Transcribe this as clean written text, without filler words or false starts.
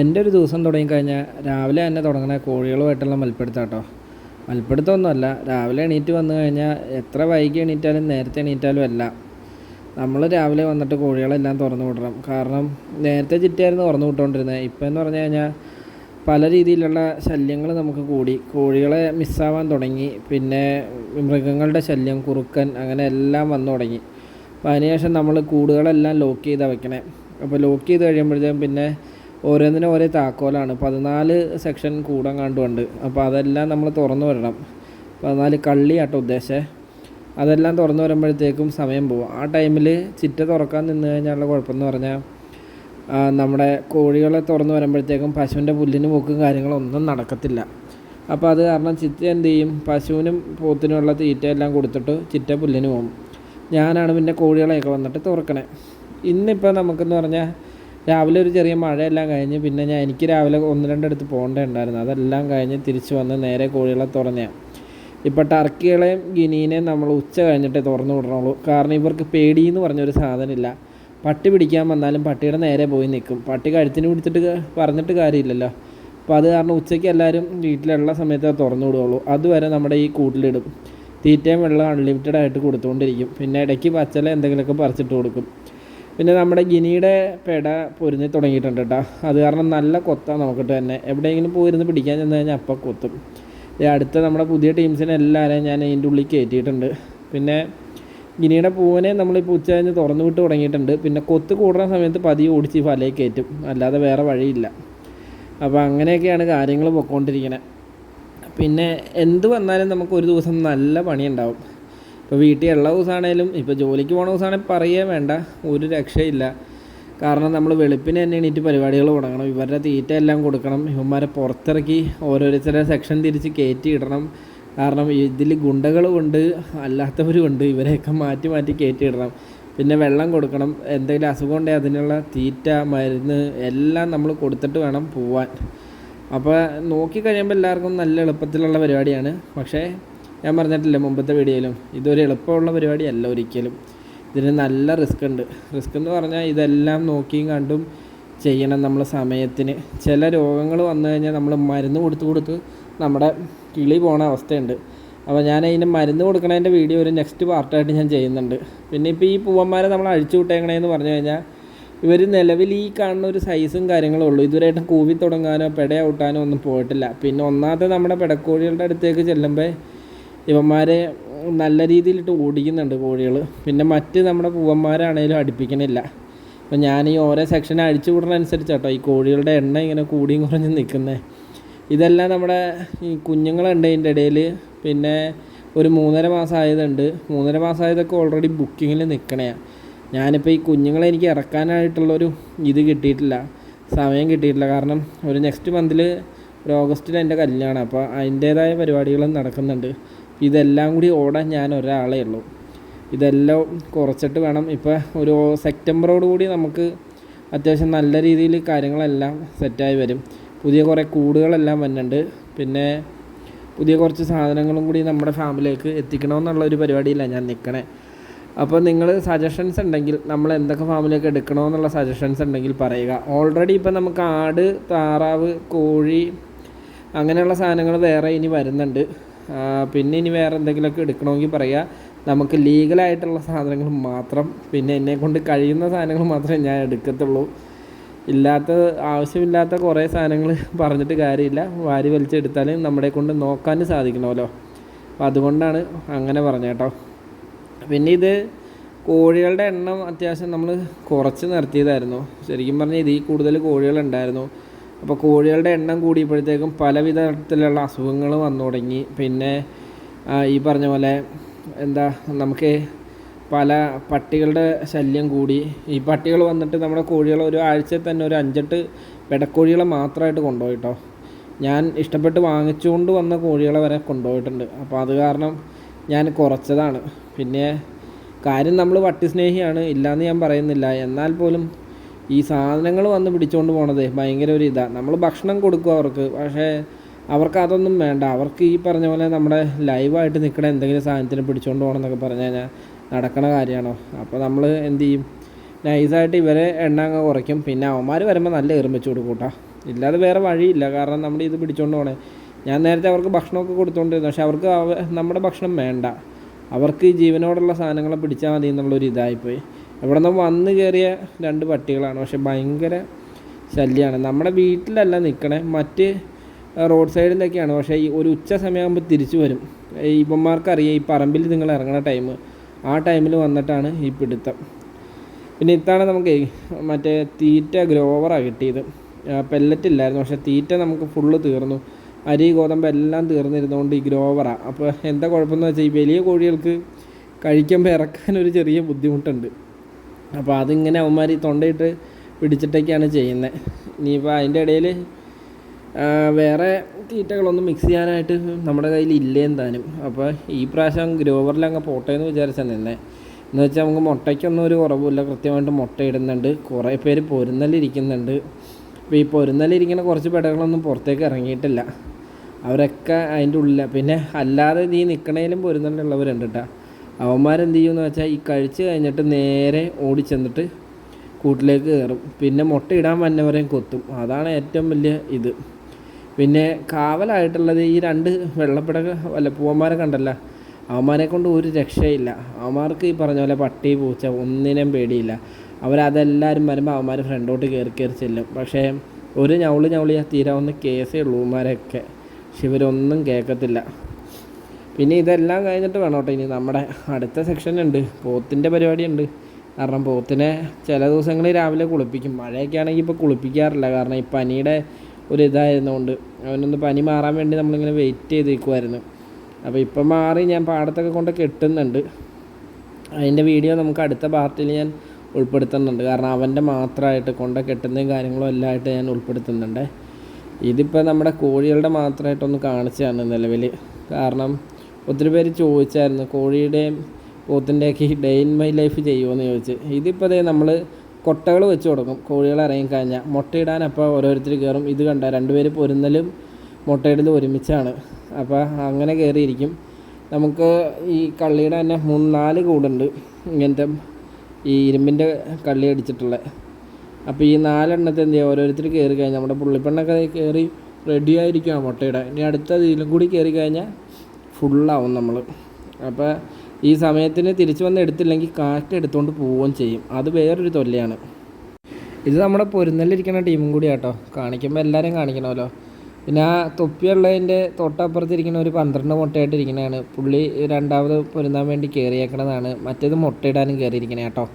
എൻ്റെ ഒരു ദിവസം തുടങ്ങിക്കഴിഞ്ഞാൽ രാവിലെ തന്നെ തുടങ്ങണ കോഴികളുമായിട്ടുള്ള മൽപ്പിടുത്തം കേട്ടോ. മൽപ്പിടുത്തമൊന്നുമല്ല, രാവിലെ എണീറ്റ് വന്നു കഴിഞ്ഞാൽ എത്ര വൈകി എണീറ്റാലും നേരത്തെ എണീറ്റാലും അല്ല, നമ്മൾ രാവിലെ വന്നിട്ട് കോഴികളെല്ലാം തുറന്നു വിടണം. കാരണം നേരത്തെ ചിറ്റയായിരുന്നു തുറന്നു വിട്ടുകൊണ്ടിരുന്നത്. ഇപ്പം എന്ന് പറഞ്ഞു കഴിഞ്ഞാൽ പല രീതിയിലുള്ള ശല്യങ്ങൾ നമുക്ക് കൂടി, കോഴികളെ മിസ്സാവാൻ തുടങ്ങി. പിന്നെ മൃഗങ്ങളുടെ ശല്യം, കുറുക്കൻ, അങ്ങനെ എല്ലാം വന്നു തുടങ്ങി. അപ്പോൾ അതിനുശേഷം നമ്മൾ കൂടുകളെല്ലാം ലോക്ക് ചെയ്താണ് വെക്കണേ. അപ്പോൾ ലോക്ക് ചെയ്ത് കഴിയുമ്പോഴത്തേക്കും പിന്നെ ഓരോന്നിനും ഓരോ താക്കോലാണ്. 14 സെക്ഷൻ കൂടങ്ങാണ്ടുണ്ട്. അപ്പോൾ അതെല്ലാം നമ്മൾ തുറന്നു വരണം. 14 കള്ളിയാട്ടോ ഉദ്ദേശിച്ചത്. അതെല്ലാം തുറന്നു വരുമ്പോഴത്തേക്കും സമയം പോകും. ആ ടൈമിൽ ചിറ്റ തുറക്കാൻ നിന്ന് കഴിഞ്ഞാലുള്ള കുഴപ്പമെന്ന് പറഞ്ഞാൽ നമ്മുടെ കോഴികളെ തുറന്നു വരുമ്പോഴത്തേക്കും പശുവിൻ്റെ പുല്ലിന് പോക്കും കാര്യങ്ങളൊന്നും നടക്കത്തില്ല. അപ്പോൾ അത് കാരണം ചിറ്റ എന്ത് ചെയ്യും, പശുവിനും പോത്തിനുമുള്ള തീറ്റ എല്ലാം കൊടുത്തിട്ട് ചിറ്റ പുല്ലിന് പോകും. ഞാനാണ് പിന്നെ കോഴികളെയൊക്കെ വന്നിട്ട് തുറക്കണേ. ഇന്നിപ്പോൾ നമുക്കെന്ന് പറഞ്ഞാൽ രാവിലെ ഒരു ചെറിയ മഴയെല്ലാം കഴിഞ്ഞ് പിന്നെ എനിക്ക് രാവിലെ 1-2 അടുത്ത് പോകേണ്ടതുണ്ടായിരുന്നു. അതെല്ലാം കഴിഞ്ഞ് തിരിച്ച് വന്ന് നേരെ കോഴികളെ തുറന്നതാണ്. ഇപ്പോൾ ടർക്കികളെയും ഗിനീനെയും നമ്മൾ ഉച്ച കഴിഞ്ഞിട്ടേ തുറന്നു വിടണുള്ളൂ. കാരണം ഇവർക്ക് പേടിയെന്ന് പറഞ്ഞൊരു സാധനമില്ല. പട്ടി പിടിക്കാൻ വന്നാലും പട്ടിയുടെ നേരെ പോയി നിൽക്കും. പട്ടി കഴുത്തിന് പിടിച്ചിട്ട് പറഞ്ഞിട്ട് കാര്യമില്ലല്ലോ. അപ്പോൾ അത് കാരണം ഉച്ചയ്ക്ക് എല്ലാവരും വീട്ടിലുള്ള സമയത്ത് തുറന്നു വിടുകയുള്ളൂ. അതുവരെ നമ്മുടെ ഈ കൂട്ടിലിടും. തീറ്റയും വെള്ളം അൺലിമിറ്റഡ് ആയിട്ട് കൊടുത്തുകൊണ്ടിരിക്കും. പിന്നെ ഇടയ്ക്ക് പച്ചല എന്തെങ്കിലുമൊക്കെ പറിച്ചിട്ട് കൊടുക്കും. പിന്നെ നമ്മുടെ ഗിനിയുടെ പെട പൊരിഞ്ഞ് തുടങ്ങിയിട്ടുണ്ട് കേട്ടോ. അത് കാരണം നല്ല കൊത്താണ് നമുക്കിട്ട് തന്നെ. എവിടെയെങ്കിലും പോയിരുന്ന് പിടിക്കാൻ ചെന്ന് കഴിഞ്ഞാൽ അപ്പം കൊത്തും. അടുത്ത നമ്മുടെ പുതിയ ടീംസിനെ എല്ലാവരെയും ഞാൻ അതിൻ്റെ ഉള്ളിൽ കയറ്റിയിട്ടുണ്ട്. പിന്നെ ഗിനിയുടെ പൂവിനെ നമ്മളിപ്പോൾ ഉച്ച കഴിഞ്ഞ് തുറന്നു വിട്ട് തുടങ്ങിയിട്ടുണ്ട്. പിന്നെ കൊത്ത് കൂടുന്ന സമയത്ത് പതിയെ ഓടിച്ച് വലയിൽ കയറ്റും, അല്ലാതെ വേറെ വഴിയില്ല. അപ്പോൾ അങ്ങനെയൊക്കെയാണ് കാര്യങ്ങൾ പൊയ്ക്കൊണ്ടിരിക്കുന്നത്. പിന്നെ എന്ത് വന്നാലും നമുക്ക് ഒരു ദിവസം നല്ല പണിയുണ്ടാവും. ഇപ്പോൾ വീട്ടിൽ ഉള്ള ദിവസമാണേലും ഇപ്പോൾ ജോലിക്ക് പോകുന്ന ദിവസമാണെങ്കിൽ പറയുകയേ വേണ്ട, ഒരു രക്ഷയില്ല. കാരണം നമ്മൾ വെളുപ്പിന് തന്നെ എണീറ്റ് പരിപാടികൾ തുടങ്ങണം. ഇവരുടെ തീറ്റ എല്ലാം കൊടുക്കണം. ഇവന്മാരെ പുറത്തിറക്കി ഓരോരുത്തരെ സെക്ഷൻ തിരിച്ച് കയറ്റി ഇടണം. കാരണം ഇതിൽ ഗുണ്ടകളുമുണ്ട്, അല്ലാത്തവരുമുണ്ട്. ഇവരെയൊക്കെ മാറ്റി മാറ്റി കയറ്റി ഇടണം. പിന്നെ വെള്ളം കൊടുക്കണം. എന്തെങ്കിലും അസുഖം ഉണ്ടെങ്കിൽ അതിനുള്ള തീറ്റ, മരുന്ന് എല്ലാം നമ്മൾ കൊടുത്തിട്ട് വേണം പോവാൻ. അപ്പോൾ നോക്കിക്കഴിയുമ്പോൾ എല്ലാവർക്കും നല്ല എളുപ്പത്തിലുള്ള പരിപാടിയാണ്. പക്ഷേ ഞാൻ പറഞ്ഞിട്ടില്ല മുമ്പത്തെ വീഡിയോയിലും, ഇതൊരു എളുപ്പമുള്ള പരിപാടിയല്ല ഒരിക്കലും. ഇതിന് നല്ല റിസ്ക് ഉണ്ട്. റിസ്ക് എന്ന് പറഞ്ഞാൽ ഇതെല്ലാം നോക്കിയും കണ്ടും ചെയ്യണം നമ്മൾ സമയത്തിന്. ചില രോഗങ്ങൾ വന്നു കഴിഞ്ഞാൽ നമ്മൾ മരുന്ന് കൊടുത്ത് നമ്മുടെ കിളി പോണ അവസ്ഥയുണ്ട്. അപ്പോൾ ഞാൻ അതിന് മരുന്ന് കൊടുക്കണതിൻ്റെ വീഡിയോ ഒരു നെക്സ്റ്റ് പാർട്ടായിട്ട് ഞാൻ ചെയ്യുന്നുണ്ട്. പിന്നെ ഇപ്പോൾ ഈ പൂവന്മാരെ നമ്മൾ അഴിച്ചു വിട്ടേക്കണേന്ന് പറഞ്ഞു കഴിഞ്ഞാൽ ഇവർ നിലവിൽ ഈ കാണുന്ന ഒരു സൈസും കാര്യങ്ങളും ഉള്ളൂ. ഇതുവരെയായിട്ടും കൂവി തുടങ്ങാനോ പെട ഔട്ടാനോ ഒന്നും പോയിട്ടില്ല. പിന്നെ ഒന്നാമത്തെ നമ്മുടെ പെടക്കോഴികളുടെ അടുത്തേക്ക് ചെല്ലുമ്പോൾ ഇവന്മാരെ നല്ല രീതിയിലിട്ട് ഓടിക്കുന്നുണ്ട് കോഴികൾ. പിന്നെ മറ്റ് നമ്മുടെ പൂവന്മാരാണേലും അടുപ്പിക്കണില്ല. അപ്പോൾ ഞാൻ ഈ ഓരോ സെക്ഷൻ അഴിച്ചു വിടുന്നതനുസരിച്ച് കേട്ടോ ഈ കോഴികളുടെ എണ്ണ ഇങ്ങനെ കൂടിയും കുറഞ്ഞ് നിൽക്കുന്നത്. ഇതെല്ലാം നമ്മുടെ ഈ കുഞ്ഞുങ്ങളുണ്ട് ഇതിൻ്റെ ഇടയിൽ. പിന്നെ ഒരു 3.5 മാസം ആയതുണ്ട്. 3.5 മാസം ആയതൊക്കെ ഓൾറെഡി ബുക്കിങ്ങിൽ നിൽക്കണയാണ്. ഞാനിപ്പോൾ ഈ കുഞ്ഞുങ്ങളെ എനിക്ക് ഇറക്കാനായിട്ടുള്ളൊരു ഇത് കിട്ടിയിട്ടില്ല, സമയം കിട്ടിയിട്ടില്ല. കാരണം ഒരു നെക്സ്റ്റ് മന്തിൽ ഒരു ഓഗസ്റ്റിൽ എൻ്റെ കല്യാണം. അപ്പോൾ അതിൻ്റേതായ പരിപാടികളും നടക്കുന്നുണ്ട്. ഇതെല്ലാം കൂടി ഓടാൻ ഞാൻ ഒരാളേ ഉള്ളൂ. ഇതെല്ലാം കുറച്ചിട്ട് വേണം. ഇപ്പോൾ ഒരു സെപ്റ്റംബറോടുകൂടി നമുക്ക് അത്യാവശ്യം നല്ല രീതിയിൽ കാര്യങ്ങളെല്ലാം സെറ്റായി വരും. പുതിയ കുറേ കൂടുകളെല്ലാം വരുന്നുണ്ട്. പിന്നെ പുതിയ കുറച്ച് സാധനങ്ങളും കൂടി നമ്മുടെ ഫാമിലിയിലേക്ക് എത്തിക്കണമെന്നുള്ള ഒരു പരിപാടിയിലാണ് ഞാൻ നിൽക്കണേ. അപ്പോൾ നിങ്ങൾ സജഷൻസ് ഉണ്ടെങ്കിൽ നമ്മൾ എന്തൊക്കെ ഫാമിലിയൊക്കെ എടുക്കണമെന്നുള്ള സജഷൻസ് ഉണ്ടെങ്കിൽ പറയുക. ഓൾറെഡി ഇപ്പോൾ നമുക്ക് ആട്, താറാവ്, കോഴി അങ്ങനെയുള്ള സാധനങ്ങൾ വേറെ ഇനി വരുന്നുണ്ട്. പിന്നെ ഇനി വേറെ എന്തെങ്കിലുമൊക്കെ എടുക്കണമെങ്കിൽ പറയുക. നമുക്ക് ലീഗലായിട്ടുള്ള സാധനങ്ങൾ മാത്രം, പിന്നെ എന്നെക്കൊണ്ട് കഴിയുന്ന സാധനങ്ങൾ മാത്രമേ ഞാൻ എടുക്കത്തുള്ളൂ. ആവശ്യമില്ലാത്ത കുറേ സാധനങ്ങൾ പറഞ്ഞിട്ട് കാര്യമില്ല. വാരി വലിച്ചെടുത്താൽ നമ്മളെ കൊണ്ട് നോക്കാനും സാധിക്കണമല്ലോ. അപ്പോൾ അതുകൊണ്ടാണ് അങ്ങനെ പറഞ്ഞത് കേട്ടോ. പിന്നെ ഇത് കോഴികളുടെ എണ്ണം അത്യാവശ്യം നമ്മൾ കുറച്ച് നിർത്തിയതായിരുന്നു. ശരിക്കും പറഞ്ഞാൽ ഇതിൽ കൂടുതൽ കോഴികളുണ്ടായിരുന്നു. അപ്പോൾ കോഴികളുടെ എണ്ണം കൂടിയപ്പോഴത്തേക്കും പല വിധത്തിലുള്ള അസുഖങ്ങൾ വന്നു തുടങ്ങി. പിന്നെ ഈ പറഞ്ഞ പോലെ നമുക്ക് പല പട്ടികളുടെ ശല്യം കൂടി. ഈ പട്ടികൾ വന്നിട്ട് നമ്മുടെ കോഴികളെ ഒരു ആഴ്ചയിൽ തന്നെ ഒരു 5-8 പെടക്കോഴികളെ മാത്രമായിട്ട് കൊണ്ടുപോയിട്ടോ. ഞാൻ ഇഷ്ടപ്പെട്ട് വാങ്ങിച്ചുകൊണ്ട് വന്ന കോഴികളെ വരെ കൊണ്ടുപോയിട്ടുണ്ട്. അപ്പോൾ അത് കാരണം ഞാൻ കുറച്ചതാണ്. പിന്നെ കാര്യം നമ്മൾ പട്ടി സ്നേഹിയാണ്, ഇല്ലയെന്ന് ഞാൻ പറയുന്നില്ല. എന്നാൽ പോലും ഈ സാധനങ്ങൾ വന്ന് പിടിച്ചുകൊണ്ട് പോണത് ഭയങ്കര ഒരു ഇതാണ്. നമ്മൾ ഭക്ഷണം കൊടുക്കും അവർക്ക്, പക്ഷേ അവർക്ക് അതൊന്നും വേണ്ട. അവർക്ക് ഈ പറഞ്ഞ പോലെ നമ്മുടെ ലൈവായിട്ട് നിൽക്കണ എന്തെങ്കിലും സാധനത്തിന് പിടിച്ചുകൊണ്ട് പോകണം എന്നൊക്കെ പറഞ്ഞു കഴിഞ്ഞാൽ നടക്കണ കാര്യമാണോ? അപ്പോൾ നമ്മൾ എന്ത് ചെയ്യും, നൈസായിട്ട് ഇവരെ എണ്ണ അങ്ങ് കുറയ്ക്കും. പിന്നെ അവന്മാർ വരുമ്പോൾ നല്ല എറും വെച്ച് കൊടുക്കൂട്ടാ. ഇല്ലാതെ വേറെ വഴിയില്ല. കാരണം നമ്മുടെ ഇത് പിടിച്ചുകൊണ്ട് പോകണേ. ഞാൻ നേരത്തെ അവർക്ക് ഭക്ഷണമൊക്കെ കൊടുത്തുകൊണ്ടിരുന്നു. പക്ഷെ അവർക്ക് നമ്മുടെ ഭക്ഷണം വേണ്ട. അവർക്ക് ഈ ജീവനോടുള്ള സാധനങ്ങളെ പിടിച്ചാൽ മതി എന്നുള്ളൊരു ഇതായിപ്പോയി. ഇവിടെ നിന്ന് വന്ന് കയറിയ 2 പട്ടികളാണ്. പക്ഷെ ഭയങ്കര ശല്യമാണ്. നമ്മുടെ വീട്ടിലല്ല നിൽക്കണേ, മറ്റ് റോഡ് സൈഡിലൊക്കെയാണ്. പക്ഷേ ഈ ഒരു ഉച്ച സമയമാകുമ്പോൾ തിരിച്ചു വരും. ഇവന്മാർക്കറിയാം ഈ പറമ്പിൽ നിങ്ങൾ ഇറങ്ങുന്ന ടൈം, ആ ടൈമിൽ വന്നിട്ടാണ് ഈ പിടുത്തം. പിന്നെ ഇത്താണ് നമുക്ക് മറ്റേ തീറ്റ ഗ്രോവറാണ് കിട്ടിയത്. പെല്ലറ്റ് ഇല്ലായിരുന്നു. പക്ഷേ തീറ്റ നമുക്ക് ഫുള്ള് തീർന്നു. അരി ഗോതമ്പ് എല്ലാം തീർന്നിരുന്നതുകൊണ്ട് ഈ ഗ്രോവറാണ്. അപ്പോൾ എന്താ കുഴപ്പമെന്ന് വെച്ചാൽ ഈ വലിയ കോഴികൾക്ക് കഴിക്കുമ്പോൾ ഇറക്കാനൊരു ചെറിയ ബുദ്ധിമുട്ടുണ്ട്. അപ്പോൾ അതിങ്ങനെ അവന്മാർ തൊണ്ടയിട്ട് പിടിച്ചിട്ടൊക്കെയാണ് ചെയ്യുന്നത്. ഇനിയിപ്പോൾ അതിൻ്റെ ഇടയിൽ വേറെ തീറ്റകളൊന്നും മിക്സ് ചെയ്യാനായിട്ട് നമ്മുടെ കയ്യിൽ ഇല്ലേന്ന് താനും. അപ്പോൾ ഈ പ്രാവശ്യം ഗ്രോവറിലങ്ങ് പോട്ടെ എന്ന് വിചാരിച്ചാൽ നിന്നെ. എന്ന് വെച്ചാൽ നമുക്ക് മുട്ടയ്ക്കൊന്നും ഒരു കുറവില്ല. കൃത്യമായിട്ട് മുട്ട ഇടുന്നുണ്ട്. കുറേ പേര് പൊരുന്നലിരിക്കുന്നുണ്ട്. അപ്പോൾ ഈ പൊരുന്നലിരിക്കുന്ന കുറച്ച് പെടകളൊന്നും പുറത്തേക്ക് ഇറങ്ങിയിട്ടില്ല. അവരൊക്കെ അതിൻ്റെ ഉള്ളിലാണ്. പിന്നെ അല്ലാതെ നീ നിൽക്കണേലും പൊരുന്നലുള്ളവരുണ്ട് കേട്ടോ. അവന്മാരെന്ത് ചെയ്യുമെന്ന് വെച്ചാൽ ഈ കഴിച്ച് കഴിഞ്ഞിട്ട് നേരെ ഓടിച്ചെന്നിട്ട് കൂട്ടിലേക്ക് കയറും. പിന്നെ മുട്ട ഇടാൻ വന്നവരെയും കൊത്തും. അതാണ് ഏറ്റവും വലിയ ഇത്. പിന്നെ കാവലായിട്ടുള്ളത് ഈ 2 വെള്ളപ്പിട പൂവന്മാരെ കണ്ടല്ല, അവന്മാരെ കൊണ്ട് ഒരു രക്ഷയില്ല. അവന്മാർക്ക് ഈ പറഞ്ഞ പോലെ പട്ടി പൂച്ച ഒന്നിനും പേടിയില്ല. അവരതെല്ലാവരും വരുമ്പോൾ അവന്മാർ ഫ്രണ്ടോട്ട് കയറി ചെല്ലും. പക്ഷേ ഒരു ഞവളിയാൽ തീരാവുന്ന കേസേ ഉള്ളൂ അവന്മാരൊക്കെ. പക്ഷെ ഇവരൊന്നും കേൾക്കത്തില്ല. പിന്നെ ഇതെല്ലാം കഴിഞ്ഞിട്ട് വേണം കേട്ടോ ഇനി നമ്മുടെ അടുത്ത സെക്ഷനുണ്ട്. പോത്തിൻ്റെ പരിപാടിയുണ്ട്. കാരണം പോത്തിനെ ചില ദിവസങ്ങളിൽ രാവിലെ കുളിപ്പിക്കും. മഴയൊക്കെ ആണെങ്കിൽ ഇപ്പോൾ കുളിപ്പിക്കാറില്ല. കാരണം ഈ പനിയുടെ ഒരു ഇതായിരുന്നുകൊണ്ട് അവനൊന്ന് പനി മാറാൻ വേണ്ടി നമ്മളിങ്ങനെ വെയിറ്റ് ചെയ്ത് നിൽക്കുമായിരുന്നു. അപ്പോൾ ഇപ്പം മാറി ഞാൻ പാടത്തൊക്കെ കൊണ്ട് കെട്ടുന്നുണ്ട്. അതിൻ്റെ വീഡിയോ നമുക്ക് അടുത്ത പാർട്ടിൽ ഞാൻ ഉൾപ്പെടുത്തുന്നുണ്ട്. കാരണം അവൻ്റെ മാത്രമായിട്ട് കൊണ്ട് കെട്ടുന്നതും കാര്യങ്ങളും എല്ലാം ആയിട്ട് ഞാൻ ഉൾപ്പെടുത്തുന്നുണ്ട്. ഇതിപ്പോൾ നമ്മുടെ കോഴികളുടെ മാത്രമായിട്ടൊന്ന് കാണിച്ചതാണ് നിലവിൽ. കാരണം ഒത്തിരി പേര് ചോദിച്ചായിരുന്നു കോഴിയുടെയും പോത്തിൻ്റെയൊക്കെ ഈ ഡേ ഇൻ മൈ ലൈഫ് ചെയ്യുമോയെന്ന് ചോദിച്ച്. ഇതിപ്പോൾ നമ്മൾ കൊട്ടകൾ വെച്ച് കൊടുക്കും. കോഴികൾ ഇറങ്ങിക്കഴിഞ്ഞാൽ മുട്ടയിടാൻ അപ്പോൾ ഓരോരുത്തർ കയറും. ഇത് കണ്ട 2 പേര് പൊരുന്നലും മുട്ടയിടലും ഒരുമിച്ചാണ്. അപ്പോൾ അങ്ങനെ കയറിയിരിക്കും. നമുക്ക് ഈ കള്ളിയുടെ തന്നെ 3-4 കൂടുണ്ട് ഇങ്ങനത്തെ ഈ ഇരുമ്പിൻ്റെ കള്ളി അടിച്ചിട്ടുള്ള. അപ്പോൾ ഈ 4 എണ്ണത്തെ എന്ത് ചെയ്യുക, ഓരോരുത്തർ കയറി കഴിഞ്ഞാൽ നമ്മുടെ പുള്ളിപ്പെണ്ണൊക്കെ കയറി റെഡി ആയിരിക്കും മുട്ടയിടാൻ. ഇനി അടുത്ത ഇതിലും കൂടി കയറി കഴിഞ്ഞാൽ ഫുള്ളാവും നമ്മൾ. അപ്പോൾ ഈ സമയത്തിന് തിരിച്ചു വന്ന് എടുത്തില്ലെങ്കിൽ കാറ്റെടുത്തുകൊണ്ട് പോവുകയും ചെയ്യും. അത് വേറൊരു തൊല്ലയാണ്. ഇത് നമ്മുടെ പൊരുന്നലിരിക്കുന്ന ടീമും കൂടി കേട്ടോ. കാണിക്കുമ്പോൾ എല്ലാവരും കാണിക്കണമല്ലോ. പിന്നെ ആ തൊപ്പിയുള്ളതിൻ്റെ തൊട്ടപ്പുറത്തിരിക്കുന്ന ഒരു 12 മുട്ടയായിട്ടിരിക്കുന്നതാണ്. പുള്ളി രണ്ടാമത് പൊരുന്നാൻ വേണ്ടി കയറിയേക്കണതാണ്. മറ്റേത് മുട്ടയിടാനും കയറിയിരിക്കണേ കേട്ടോ.